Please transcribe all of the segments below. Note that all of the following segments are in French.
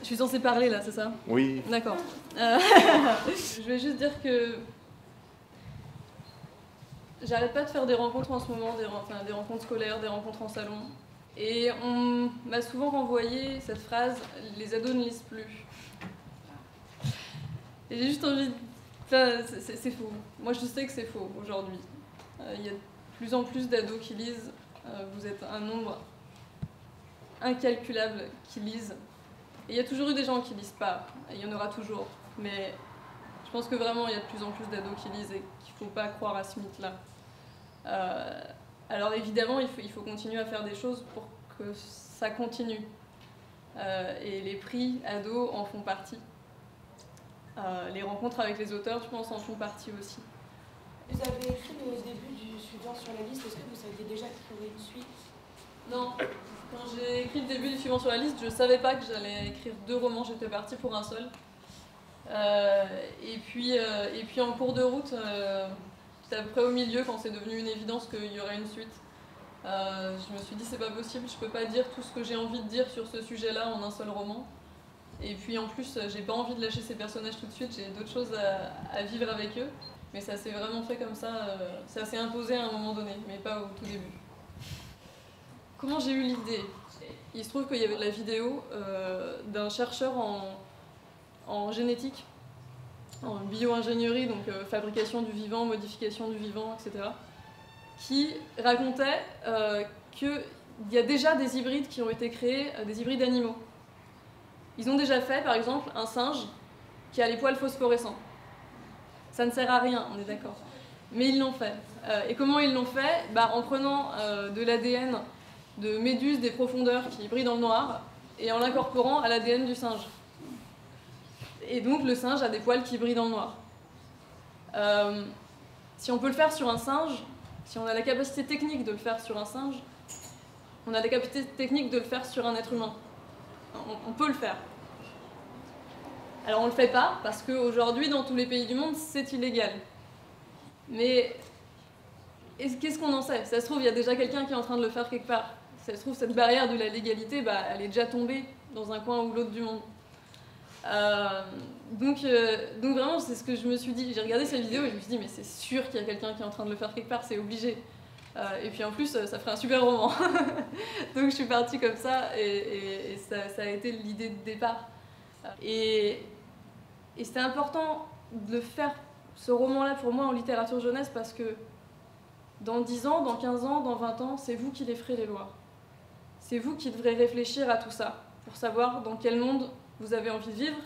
suis censée parler là, c'est ça? Oui. D'accord. Je vais juste dire que j'arrête pas de faire des rencontres en ce moment, des rencontres scolaires, des rencontres en salon. Et on m'a souvent renvoyé cette phrase « les ados ne lisent plus ». Et j'ai juste envie de... Enfin, c'est faux. Moi je sais que c'est faux aujourd'hui. Il y a de plus en plus d'ados qui lisent. Vous êtes un nombre incalculable qui lisent. Et il y a toujours eu des gens qui lisent pas. Et il y en aura toujours. Mais je pense que vraiment il y a de plus en plus d'ados qui lisent et qu'il ne faut pas croire à ce mythe-là. Alors évidemment, il faut continuer à faire des choses pour que ça continue. Et les prix ados en font partie. Les rencontres avec les auteurs, je pense, en font partie aussi. Vous avez écrit le début du suivant sur la liste, est-ce que vous saviez déjà qu'il y aurait une suite? Non. Quand j'ai écrit le début du suivant sur la liste, je ne savais pas que j'allais écrire 2 romans, j'étais partie pour un seul. Et puis en cours de route, c'était à peu près au milieu, quand c'est devenu une évidence qu'il y aurait une suite. Je me suis dit c'est pas possible, je peux pas dire tout ce que j'ai envie de dire sur ce sujet-là en un seul roman. Et puis en plus, j'ai pas envie de lâcher ces personnages tout de suite, j'ai d'autres choses à vivre avec eux. Mais ça s'est vraiment fait comme ça, ça s'est imposé à un moment donné, mais pas au tout début. Comment j'ai eu l'idée? Il se trouve qu'il y avait la vidéo d'un chercheur en génétique, en bio-ingénierie, donc fabrication du vivant, modification du vivant, etc., qui racontait qu'il y a déjà des hybrides qui ont été créés, des hybrides animaux. Ils ont déjà fait, par exemple, un singe qui a les poils phosphorescents. Ça ne sert à rien, on est d'accord. Mais ils l'ont fait. Et comment ils l'ont fait? En prenant de l'ADN de méduses des profondeurs qui brillent dans le noir et en l'incorporant à l'ADN du singe. Et donc le singe a des poils qui brillent dans le noir. Si on peut le faire sur un singe, si on a la capacité technique de le faire sur un singe, on a la capacité technique de le faire sur un être humain. On peut le faire. Alors on ne le fait pas parce qu'aujourd'hui dans tous les pays du monde c'est illégal. Mais qu'est-ce qu'on en sait? Ça se trouve il y a déjà quelqu'un qui est en train de le faire quelque part. Ça se trouve cette barrière de la légalité, elle est déjà tombée dans un coin ou l'autre du monde. Donc vraiment c'est ce que je me suis dit. J'ai regardé cette vidéo et je me suis dit mais c'est sûr qu'il y a quelqu'un qui est en train de le faire quelque part, c'est obligé. Et puis en plus ça ferait un super roman. Donc je suis partie comme ça et ça a été l'idée de départ. Et c'était important de faire ce roman-là pour moi en littérature jeunesse parce que dans 10 ans, dans 15 ans, dans 20 ans, c'est vous qui les ferez les lois. C'est vous qui devrez réfléchir à tout ça pour savoir dans quel monde vous avez envie de vivre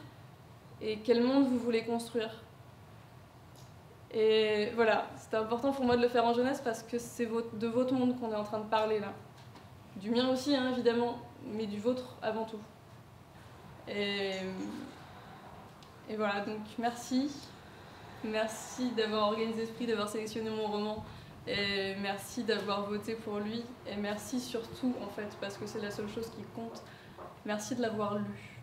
et quel monde vous voulez construire. Et voilà, c'était important pour moi de le faire en jeunesse parce que c'est de votre monde qu'on est en train de parler là. Du mien aussi, hein, évidemment, mais du vôtre avant tout. Et voilà, donc merci. Merci d'avoir organisé ce prix, d'avoir sélectionné mon roman. Et merci d'avoir voté pour lui. Et merci surtout, en fait, parce que c'est la seule chose qui compte, merci de l'avoir lu.